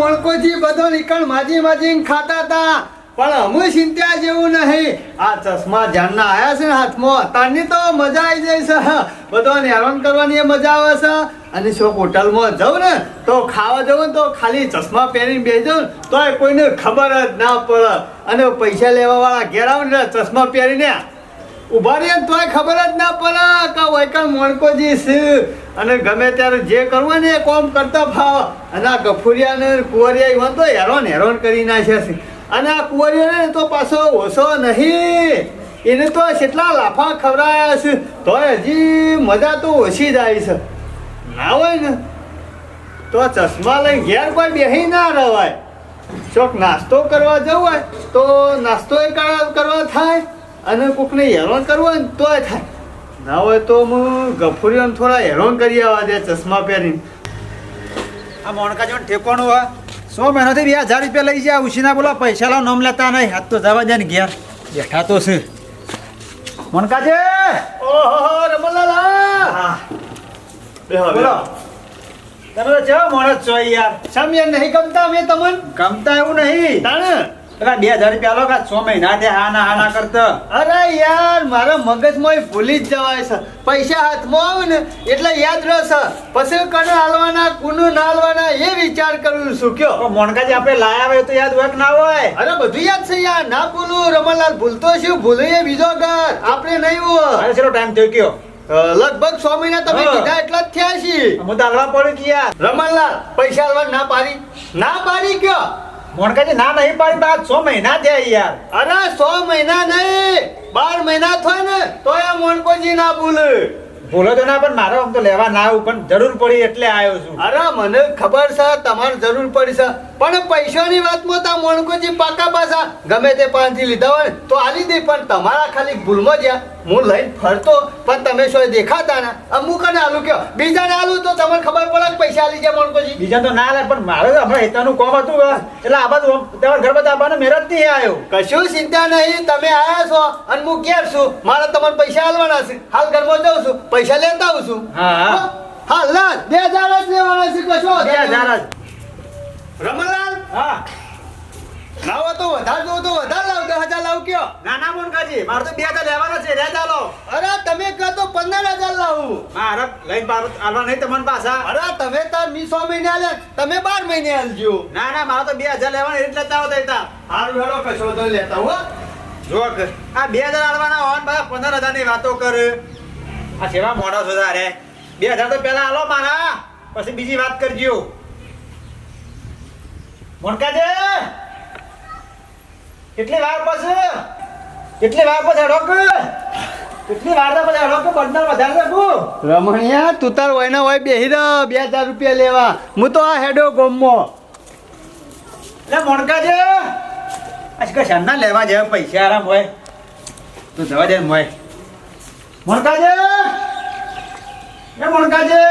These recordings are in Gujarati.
મોણકોજી બધો નીકળ માજી માજી ખાતા હતા પણ અમુ ચિંતા જેવું નહીં. આ ચશ્મા જાનના આયા છે ને હાથમાં તારની તો મજા આવી જાય છે. બધાને હેરાન કરવાની મજા આવે છે. અને શોક હોટલમાં જાઉં ને તો ખાવા જવું ને તો ખાલી ચશ્મા પહેરીને બેસી જાઉં ને તોય કોઈને ખબર જ ના પડે. અને પૈસા લેવા વાળા ઘેર આવે ને ચશ્મા પહેરીને ઉભા રહીએ ને તોય ખબર જ ના પડે કે વૈકણ મોણકોજી છે. અને ગમે ત્યારે જે કરવું ને એ કોમ કરતા ફાવ. અને આ ગફુરિયા ને કુંવરિયા એમાં તો હેરાન કરી નાખ્યા છે. અને આ કુંવરિયાને તો પાછો ઓછો નહીં. એને તો કેટલા લાફા ખવડાયા છે તોય હજી મજા તો ઓછી જ આવી છે. ના હોય ને તો ચશ્મા લઈને ઘેર કોઈ બેસી ના રવાય. ચોક નાસ્તો કરવા જવું હોય તો નાસ્તો કરવા થાય અને કોકને હેરાન કરવું હોય ને તોય થાય. ના હોય તો હું ગફુરીઓને થોડા હેરાન કરી આવવા દે ચશ્મા પહેરીને. આ મોણકા જોને ઠેકોણું હોય 100 મહિનાથી 2000 રૂપિયા લઈ જાય ઉછીના બોલો પૈસા લાવ નામ લેતા નહીં. હાથ તો જવા દે ને ઘેર બેઠા તો છે મોણકાજે. ઓહો રમલાલા હા બેહો બોલો તમે તો ચેવા મોણસ છો યાર. સામે નહીં ગમતા મેં તમને ગમતા એવું નહીં તાણે. પેલા 2000 રૂપિયા લો કા 6 મહિના થયા હાના કરતા. અરે યાર મારા મગજમાં ભૂલી જ જવાય છે. પૈસા હાથમાં આવે ને એટલે યાદ રહેશે. પછી કને હાલવાના કુનું ના હાલવાના એ વિચાર કરું છું. કયો મોણકાજી આપણે લાયા હોય તો યાદ હોય કે ના હોય. અરે બધું યાદ છે યાર. ના ભૂલું રમણલાલ. ભૂલતો શું ભૂલે એ બીજો ઘર આપણે નહીં હોય. અરે ચલો ટાઈમ થયો કયો. લગભગ 6 મહિના તમે કીધા એટલા જ થયા છીએ. હું તો હાલવા પડ્યું કે યાર. રમણલાલ પૈસા હાલવા ના પાડી કયો. મોણકાજી ના નહીં પાડી બાદ 6 મહિના થયા યાર. અરે 100 મહિના નહીં 12 મહિના થાય ને તો એ મોણકોજી ના ભૂલે. ભૂલો તો ના પણ મારો આમ તો લેવા ના આવું પણ જરૂર પડી એટલે આવ્યો છું. અરે મને ખબર છે તમારે જરૂર પડી છે પણ પૈસાની વાતમાં તા મોણકોજી પાકા પાછા ગમે તે પાંચથી લીધા હોય તો આલી દે. પણ તમારા ખાલી ભૂલમાં જ્યાં હું લઈને ફરતો પણ તમે શું દેખાતા ના અમુક ને આલુ કયો બીજાને આલુ તો તમને ખબર પડે કે પૈસા આલી જાય મોણકોજી. બીજા તો ના લે પણ મારે તો હમણાં હેતાનું કોમ હતું એટલે આ બાજુ તમારા ઘર બધા આવવાનો મેરજ નહીં આવ્યો. કશું ચિંતા નહીં. તમે આયા છો અને હું ઘેર છું. મારે તમને પૈસા આલવાના છે. હાલ ઘરમાં જાઉં છું પૈસા લેતા આવું છું. હા હા લા 2000 જ લેવાના છે. કશો 2000 જ. રમણલાલ હા લાવો તો વધારે જો તો વધારે લાવ 10,000 લાવ કયો. ના ના મોનકાજી મારે તો 2000 લેવાના છે રે ચાલો. અરે તમે કહો તો 15,000 લાવું. મારે લઈને પાર આલવા નહીં તમને પાછા. અરે તમે તાર મી 6 મહિને આલે તમે 12 મહિને આલજો. ના ના મારે તો 2000 લેવાના એટલે લેતા આવો દેતા. હારું હેડો કશો તો લેતા હો. જો આ 2000 આલવાના હોન બા 15,000 ની વાતો કર. આ સેવા મોડો છો રે. 2000 તો પહેલા આલો મારા પછી બીજી વાત કરજો. મોનકાજી કેટલી વાર પછી કેટલી વાર પછી રોક કેટલી વાર પછી રોક બંદર વધારે રાખું. રમણિયા તું તાર વયના હોય બેહી રહ 2000 રૂપિયા લેવા. હું તો આ હેડો ગોમમાં. એટલે મોનકાજી આજકાલ શાના લેવા જેવા પૈસા આરામ હોય તો જવા દે મોય. મોનકાજી એ મોનકાજી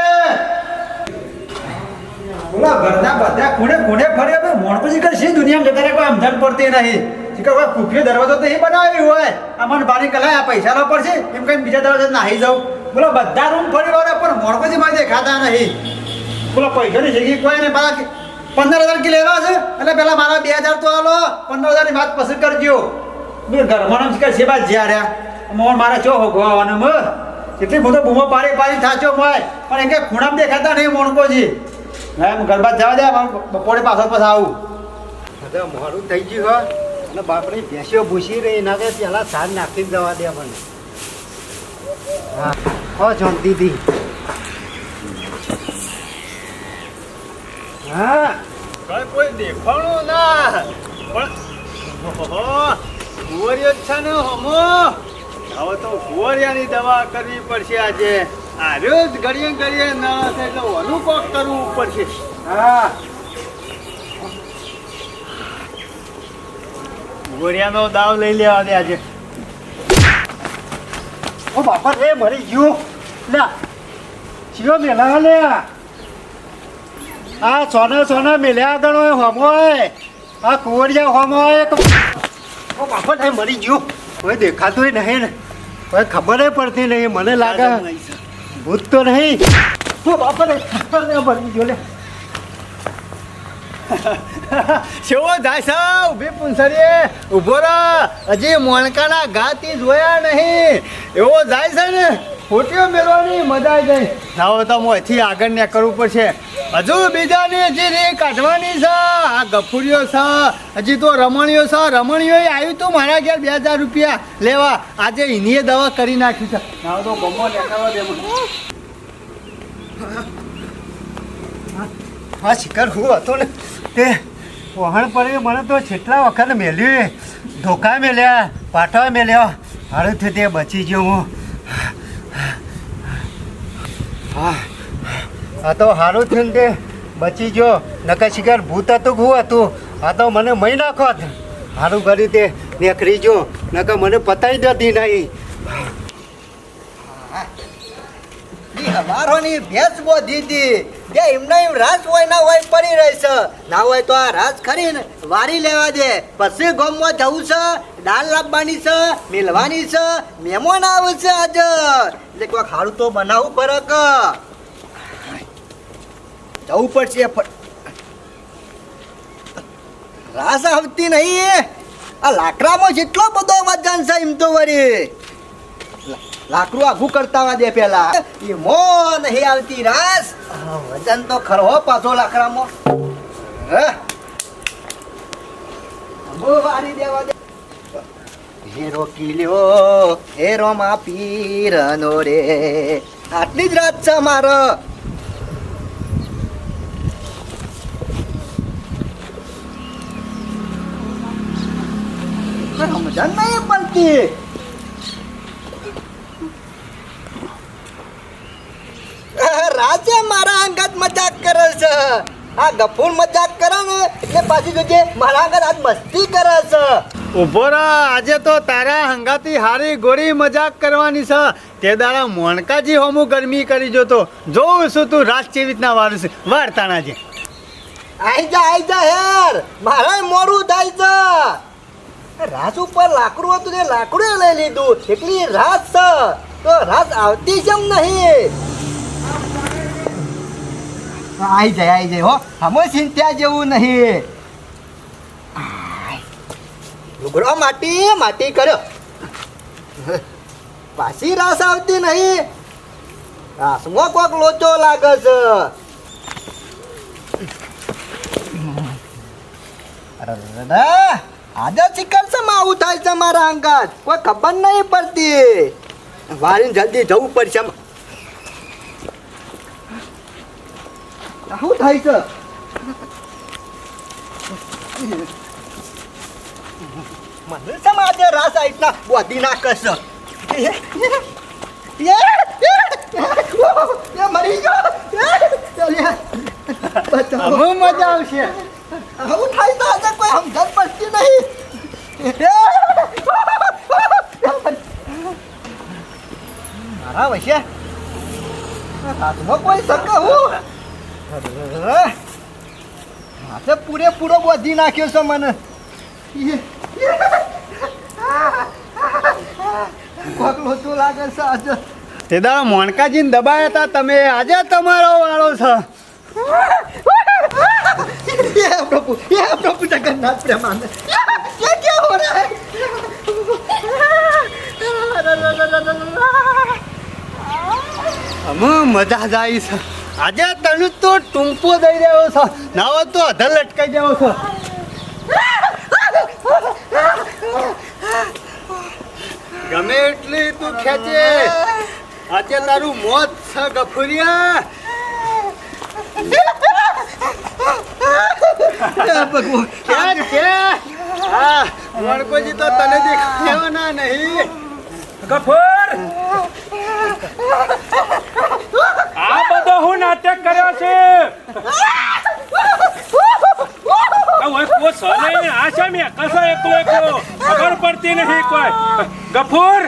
બોલા ઘરના બધા ખૂણે ખૂણે ફરે હવે મોણકોજી કઈ શી દુનિયામાં જતા રહે કોઈ સમજણ પડતી નહીં. કોઈ કુફરી દરવાજો તો એ બનાવ્યું હોય અમને બારી કલાય આ પૈસા નો પડશે એમ કઈ બીજા દરવાજા નાહી જાઉં. બોલો બધા રૂમ ફરી વળે પણ મોણકોજી માં દેખાતા નહીં. બોલો પૈસાની જગ્યાએ કોઈ ને પાછા 15,000 કે લેવા છે એટલે પેલા મારા 2000 તો આલો 15,000 ની વાત પસંદ કરજો. ઘરમાં છે બાદ જ્યાં રહ્યા મોણ મારા ચો હોગવાનું મ એટલી બધો બૂમો પાડી થાચો મોય પણ એ કઈ ખૂણામાં દેખાતા નહીં મોણકોજી. ના હું ગરબા જવા દે બપોરે પાછળ પછી આવું. બધા મોડું થઈ ગયું હોય અને બાપની ભેંસીઓ ભૂસી રહી ના કે પેલા સાર નાખી દવા દે મને. હા હો જોન દીદી. હા કોઈ દેખાણું ના પણ કુંવરિયો જ છે ને હમો. હવે તો કુંવરિયાની દવા કરવી પડશે આજે. આર્યો જ ઘડીએ ના થાય એટલે ઓલું કોક કરવું પડશે. હા કુંવરિયાનો દાવ લઈ લેવા દે આજે. ઓ બાપા રે મરી ગયું લે ચિયો મેલા લે આ સોના મેલ્યા આગળ હોય હોમો હોય આ કુંવરિયા હોમો હોય. ઓ બાપા રે મરી ગયું કોઈ દેખાતું નહીં ને કોઈ ખબર પડતી નહીં. મને લાગે ભૂત તો નહીં. ઓ બાપા રે મરી ગયો લે શેવો જાય છે ઊભી પૂંછડીએ ઊભો રહો. હજી મોણકાના ઘાથી જોયા નહીં એવો જાય છે ને ફોટીઓ મેળવાની મજા આવી જાય. ના તો મોંથી આગળ ને કરવું પડશે. હજુ બીજાની હજી રે કાઢવાની છે. આ ગફુરીઓ છે હજી તો રમણીઓ છે. રમણીઓ આવ્યું તું મારા ઘેર 2000 રૂપિયા લેવા. આજે એની દવા કરી નાખી છે. ના તો ગમો દેખાડવા દે મને. હા શિખર હું હતો ને તે વહાણ પડી મને તો જેટલા વખત મેલ્યું ધોકા મેલ્યા પાટવા મેલ્યા હારું થયું તે બચી ગયો હું. હા આ તો સારું થયું ને તે બચી ગયો. નકર શિખર ભૂત હતું હું હતું. આ તો મને મહી નાખો સારું કર્યું તે નીકળી ગયો. નકર મને પતાવી દેતી નહીં. અમારોની ભેંસ બોધી હતી કે એમને એમ રાસ હોય ના હોય પડી રહી છે. ના હોય તો આ રાસ ખરીને વારી લેવા દે. પછી ગામમાં જવું છે, દાળ લાવવાની છે, મિલવાની છે, મહેમાન આવે છે આજે એટલે કોઈ ખાડું તો બનાવવું પડે કે જવું પડશે. રાસ આવતી નહીં. આ લાકડામાં જેટલો બધો વજન છે એમ તો વળી લાકડું આઘું કરતા દે પેલા. એ મો નહીં આવતી રાસ. વજન તો ખરો પાછો લાકડામાં. વારી દેવા દે. હેરો કિલ્યો હેરો માં પીરનો રે. આટલી જ રાત છે મારો. સમજણ નહીં પડતી. રાજે મારા અંગત મજાક કરે છે. આ ગફૂર મજાક કરે ને એટલે પાછી જોજે મારા અંગત આજ મસ્તી કરે છે. ઉભો રહો. આજે તો તારા હંગાતી હારી ગોળી મજાક કરવાની છે. તે દાડા મોણકાજી હોમું ગરમી કરી જોતો. જોઉં છું તું રાત કેવી રીતના વારું છે. વાર્તાના છે. આઈ જા હેર. મારા મોડું થાય છે. રાસ ઉપર લાકડું હતું તે લાકડું લઈ લીધું. એટલી રાસ છે તો રાસ આવતી કેમ નહીં? આઈ જાય હો. હમે ચિંતા જેવું નહીં. લુગડો માટી કર્યો. પાછી રાસ આવતી નહીં. રાસમાં કોક લોચો લાગે છે. આજે ચિકન છે આવું થાય છે મારા અંગત. કોઈ ખબર નહીં પડતી. વારીને જલ્દી જવું પડશે. શું થાય છે? મને શેમ આજે રાસ આઈટના બોધી નાખશે? મરી ગયો. હવે મજા આવશે. આવું થાય તો આજે કોઈ સમજણ પડતી નહીં. મારા વૈશે હાથમાં કોઈ શકે હું હાથે પૂરેપૂરો બોધી નાખ્યો છે મને. કોક લોચું લાગે છે આજે. તે દાડા મોણકાજીને દબાયા હતા તમે. આજે તમારો વાળો છે. ये प्रभु जगन्नाथ प्रेमानंद ये क्या हो रहा है? અમે મજા જાય છે. આજે તને તો ટૂંપો દઈ રહ્યો છે. ના હોય તો અધર લટકાઈ દેવો છે. ગમે એટલી તું ખેંચે. આજે તારું મોત છે ગફુરિયા. વણકોજી તો તને દેખાવાના નહીં. ગફુર આ બધો હું નાટક કર્યો છે. આ છે મેં કસો એકલો ખબર પડતી નહીં કોઈ. ગફુર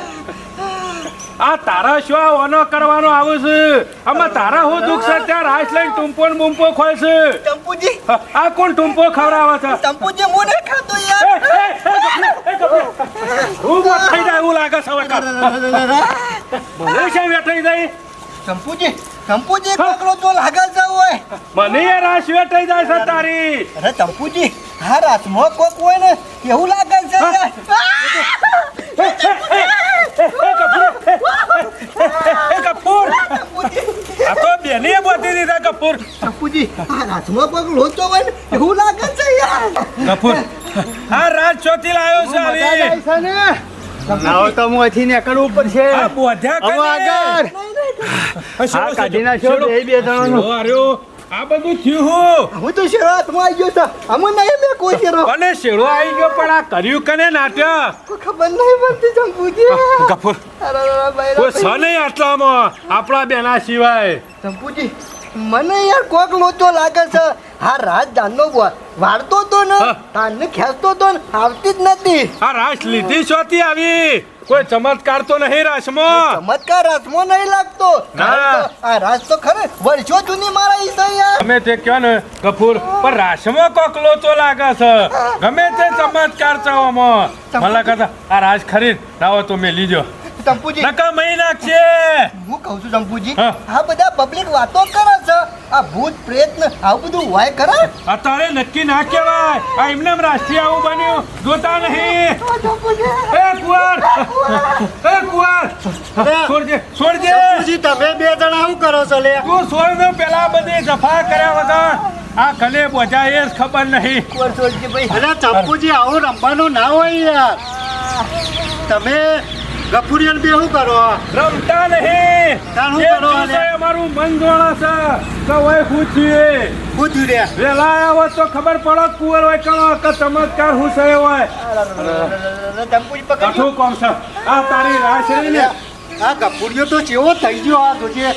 આ તારા શું ઓનો કરવાનો આવું છે? આમાં તારા હું દુઃખ છે ત્યાં રાસ લઈને ટૂંપો ને બૂંપો ખોય છે. ટંપુજી આ કોણ ટૂંપો ખવડાવે છે? ટંપુજી હું નહીં ખાતો યાર. હું મત થઈ જાય એવું લાગે છે હવે. મને છે વેઠાઈ જાય. ટંપુજી ચંપુજી કોકલો તો લાગે છે ઓય મને યાર આ શિવે થઈ જાય છે તારી અરે ચંપુજી આ રાતમાં કોક હોય ને એવું લાગે છે યાર. કપૂર આ તો બેની બોતી દીધા કપૂર ચંપુજી આ રાતમાં કોક લોચો હોય ને એવું લાગે છે યાર. કપૂર આ રાત ચોથી લાયો છે મજા આવી જાય છે ને નાવ તો મોંથી નીકળવું પડશે આ બોધ્યા હવે આગળ હા કાઢી નાખ્યો બે જણાનું આ બધું થયું હું હું તો શેરાતમાં આવી ગયો છે અમને નહીં મેં કોઈ શેરો અને શેડો આવી ગયો પણ આ કર્યું કને નાટ્ય કોઈ ખબર નહીં પડતી ચંપુજી. કપૂર અરે ભાઈ કોઈ સ નહીં આટલામાં આપણા બેના સિવાય ચંપુજી મને યાર કોક લોચો લાગે છે હા રાત જાનનો વાળતો તો ને હા. તાનને ખેંચતો તો ને આવતી જ નથી. આ રાસ લીધી શોથી આવી કોઈ ચમત્કાર તો નહીં રાસમાં ચમત્કાર રાતમાં નહીં લાગતો ના. આ રાત તો ખરે વર્ષો જૂની મારા ઈસા યાર. ગમે તે કહો ને કપૂર પણ રાસમાં કોક લોચો લાગે છે ગમે તે ચમત્કાર ચાવવામાં મને કહેતા આ રાસ ખરીદ લાવો તો મેં લીજો ચંપુજી નકા મહી નાખશે હું કહું છું ચંપુજી હા. આ બધા પબ્લિક વાતો કરે છે આ ભૂત પ્રેત ને આવું બધું હોય કરે અત્યારે નક્કી ના કહેવાય આ એમને રાષ્ટ્રીય આવું બન્યું જોતા નહીં ચંપુજી એ કુંવર એ કુંવર છોડજે છોડજે તમે બે જણા શું કરો છો લે તું છોડ દો પેલા બધી સફા કર્યા વગર આ કને બોજા એ જ ખબર નહીં કુંવર છોડજી ભાઈ અરે ચંપુજી આવું રમવાનું ના હોય યાર તમે ગફુરિયન બે શું કરો રમતા નહીં તાણ શું એ કરો આને? દિવસે અમારું મન જોણા છે કે ઓય શું થયું શું થયું રે વેલા આવ્યા હોત તો ખબર પડે કુંવર હોય કણો કે ચમત્કાર શું છે હોય ચંપુજી પકડજો કઠું કોમ છે આ તારી રાશ રહી ને આ ગફુરિયો તો કેવો થઈ ગયો આ જોજે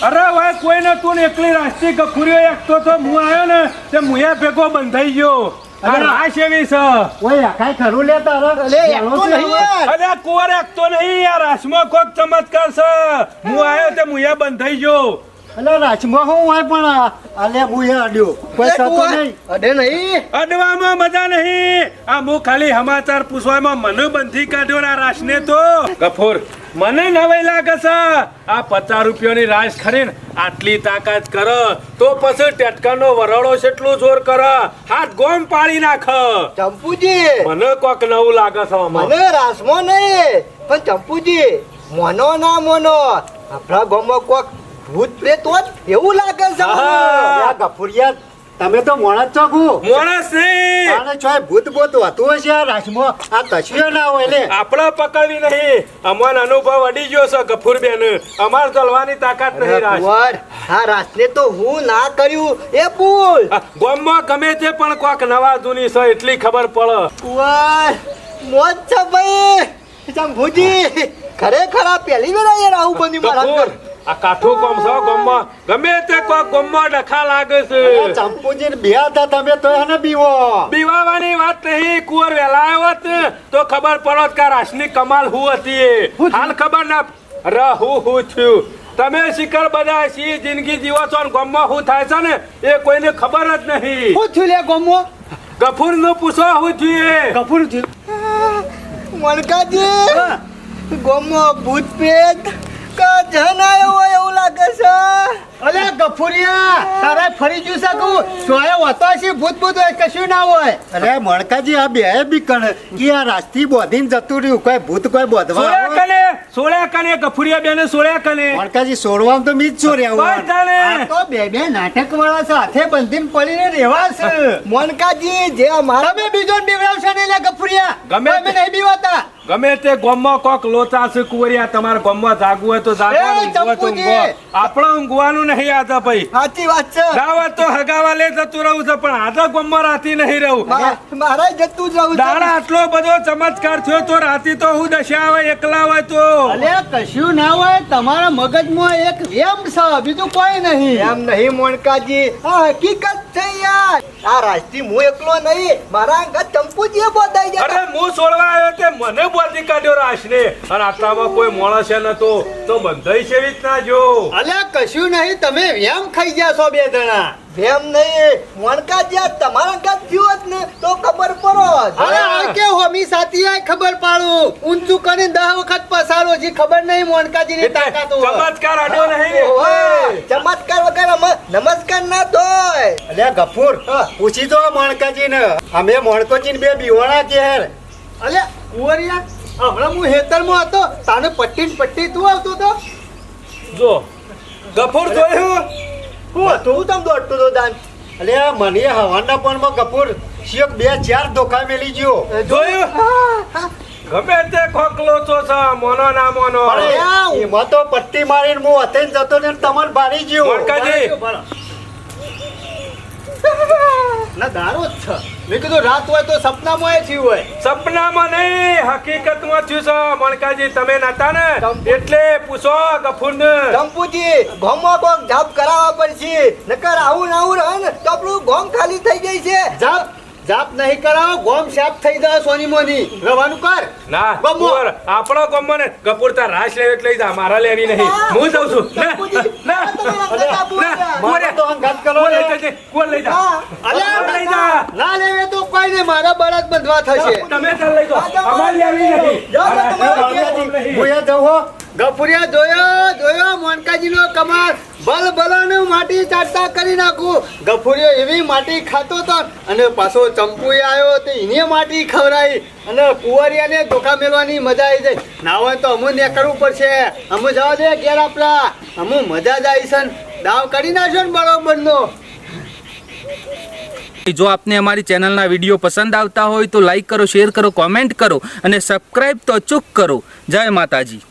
અરે ભાઈ કોઈ ને તું ને એકલી રાષ્ટ્રીય ગફુરીઓ એકતો તો હું આવ્યો ને તે મુયા ભેગો બંધાઈ ગયો આ રાશ એવી છે ઓય કાઈ ખરું લે તારા અલે એકતો નહીં યાર અરે આ કુંવર એકતો નહીં યાર રાસમાં કોક ચમત્કાર છે હું આવ્યો તે મુયા બંધાઈ ગયો અલે રાજમાં હું હોય પણ આલે મુએ અડ્યો કોઈ થતો નહીં અડે નહીં અડવામાં મજા નહીં આ હું ખાલી સમાચાર પૂછવામાં મને બંધી કાઢ્યો ના રાસને તો ગફુર મને નવાઈ લાગે છે આ 50 રૂપિયાની રાસ ખરીને આટલી તાકાત કરે તો પછી ટેટકાનો વરડો કેટલું જોર કરે હાથ ગોમ પાડી નાખ ચંપુજી મને કોક નવું લાગે છે આમાં. મને રાસમાં નહીં પણ ચંપુજી મોનો ના મોનો આપણા ગામમાં કોક ભૂત પ્રેત હોત એવું લાગે છે મને. આહા. આ ગફુરિયા તમે તો મોણા ચોકું માણસ નહીં આને ચોય ભૂત બોત હોતું હશે આ રાજમાં આ કશું ના હોય લે આપણે પકડવી નહીં અમાર અનુભવ અડી ગયો છે ગફુર બેન અમાર ચલવાની તાકાત નહીં રાસ કુંવર, આ રાસને તો હું ના કર્યું એ ભૂલ ગામમાં ગમે તે પણ કોક નવા જૂની છે એટલી ખબર પડે કુંવર મોજ છે ભાઈ ચંપુજી ખરેખર આ પહેલી વાર યાર આવું બન્યું મારા ગફુર અંદર. આ કાઠું કોમ છે ગામમાં ગમે તે કોક ગામમાં ડખા લાગે છે ચંપુજી બે હતા તમે તો એને બીવો બીવાવાની વાત નહીં કુંવર વેલા આવ્યો હોત ને તો ખબર પડત કે આ રાસની કમાલ હું હતી હાલ ખબર ના હું થયું તમે શિખર બધા સી જિંદગી જીવો છો ને ગામમાં શું થાય છે ને એ કોઈને ખબર જ નહીં શું થયું લે ગોમો ગફુર નું પૂછો શું થયું કપૂર થયું મણકાજી ગામમાં ભૂત પ્રેત કા જન આવ્યો હોય એવું લાગે છે અલે ગફુરિયા તારે ફરી જુ શકું સોય હોતો છે ભૂત ભૂત હોય કશું ના હોય અરે મણકાજી આ બે બી કણ કે આ રાસ્તી બોધીને જતું રહ્યું કોઈ ભૂત કોઈ બોધવા આવે? સોળ્યા કને ગફુરિયા બેને સોળ્યા કને મણકાજી સોડવામાં તો મીજ છોડ્યા બસ હોય તાણે. આ તો બે નાટક વાળા છે હાથે બંધીને પડીને રહેવા છે મણકાજી જે અમારા તમે બીજો બીવડાવશો નહીં લે ગફુરિયા ગમે અમે તે- નહીં બીવાતા ગમે તે ગામમાં કોક લોચા છે કુંવરિયા તમારા ગામમાં જાગવું હોય તો જાગવાનું, એ ઊંઘવું હોય તો ચંપુજી. ઊંઘો. આપણે ઊંઘવાનું નહીં આતા ભાઈ સાચી વાત છે દાવત તો હગાવા લે જતું રહું છે પણ આધા ગામમાં રાતી નહીં રહું મારા જતું જ રહું દાડા આટલો બધો ચમત્કાર થયો તો રાતી તો હું દશા આવે એકલા હોય તો અલે કશું ના હોય તમારા મગજમાં એક વેમ છે બીજું કોઈ નહીં એમ નહીં મોણકાજી આ હકીકત છે યાર આ રાષ્ટ્રી હું એકલો નહીં મારા અંગત ચંપુજીએ બોધાઈ અરે ગયા હું છોડવા આવ્યો તે મને બોલતી કાઢ્યો રાશને અને આટલામાં કોઈ માણસ નતો તો બંધાઈ છે રીતના જો અલે કશું નહીં તમે વેમ ખાઈ ગયા છો બે જણા એમ નહીં મોણકા જ્યાં તમારા ઘર થયું હોત ને તો ખબર પડો અરે આ કે હોમી સાથી આય ખબર પાડું ઊંચું કરીને 10 વખત પસારો જી ખબર નહીં મોનકાજીની તાકાત હોય ચમત્કાર અડ્યો નહીં ઓય, ચમત્કાર વગર નમસ્કાર ના તોય અલ્યા ગફુર પૂછી દો મોણકાજીને અમે મોણકોજીને બે બીવાણા કે હેર અલે કુંવરિયા હમણાં હું હેતરમાં હતો તાને પટ્ટી ને પટ્ટી તું આવતો તો જો ગફુર જોયું તું તમ દોડતો તો દાન અલ્યા મને હવાના પણમાં ગફુર શિયક 2-4 ધોકા મેલી ગયો જોયું ગમે તે ખોકલો છો છે મોનો ના મોનો પણ એમાં તો પટ્ટી મારીને હું હથેન જતો ને તમને બાળી ગયો મોણકાજી ના દારો જ છે મેં કીધું રાત હોય તો સપનામાં એ થયું હોય સપનામાં નહીં હકીકતમાં થયું છે મોણકાજી તમે નતા ને એટલે પૂછો ગફુરને ચંપુજી ગોમમાં કોક જાપ કરાવવા પડશે નકર આવું ને આવું રહે ને તો આપણું ગોમ ખાલી થઈ જાય છે જાપ નહીં કરાવો ગોમ સાફ થઈ જાય સોની મોની રવાનું કર ના ગમો. કુંવર, આપણો ગમો ને ગફુર તાર રાસ લેવી એટલે જા મારા લેવી નહીં હું જાઉં છું ના, ચંપુજી, ના, આ તમારા ના, કાકા બોલ્યા. ના, મારે તો અંગાત કરો કુંવર ને. લઈ જજે, કુંવર લઈ જા અલ્યા કુંવર લઈ જા ના લેવે તો કોઈ નહીં મારા બળદ બંધવા થશે તમે તાર લઈ જાઓ અમારી લેવી નહીં જાઓ તો તમારે હું એ જઉં હો. ગફુરિયા જોયો મોનકાજીનો કમાલ બલ બલાનું માટી ચાટતા કરી નાખું ગફુરિયો એવી માટી ખાતો હતો અને પાછો ચંપુએ આવ્યો તો એને માટી ખવડાવી અને કુંવરિયાને ધોકા મેળવાની મજા આવી જાય ના હોય તો અમુ ને કરવું પડશે અમુ જવા દે ઘેર આપણા અમુ મજા જ આવી છે ને દાવ કરી નાખશો ને બરોબરનો જો આપને અમારી ચેનલના વિડીયો પસંદ આવતા હોય તો લાઈક કરો, શેર કરો, કોમેન્ટ કરો અને સબસ્ક્રાઈબ તો અચૂક કરો. જય માતાજી.